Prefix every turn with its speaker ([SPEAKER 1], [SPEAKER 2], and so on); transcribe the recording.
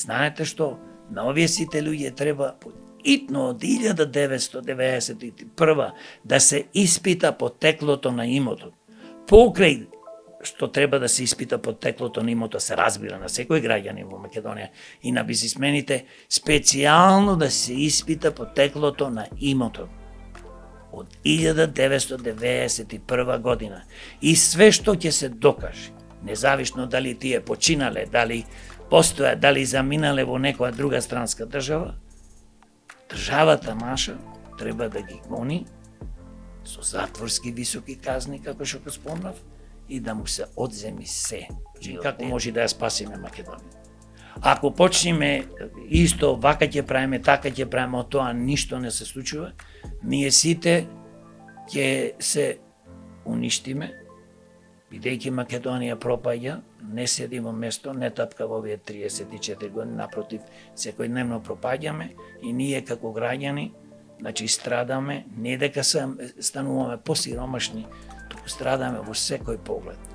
[SPEAKER 1] знаете што? На овие сите луѓе треба итно од 1991 да се испита потеклото на имотот. Покрај што треба да се испита потеклото на имотот, се разбира на секој граѓанин во Македонија и на бизнисмените, специјално да се испита потеклото на имотот од 1991 година. И све што ќе се докаже, независно дали тие починале, дали постоја, дали заминале во некоја друга странска држава, државата наша треба да ги гони со затворски високи казни, како што го спомнав, и да му се одземи се. Како може да ја спасиме Македонија? Ако почнеме исто, вака ќе правиме, така ќе правиме, од тоа ништо не се случува, ние сите ќе се уништиме, бидејќи Македонија пропаѓа, не седи во место, не тапка во овие 34 години, напротив, секојдневно пропаѓаме и ние како граѓани, значи страдаме, не дека стануваме посиромашни, туку страдаме во секој поглед.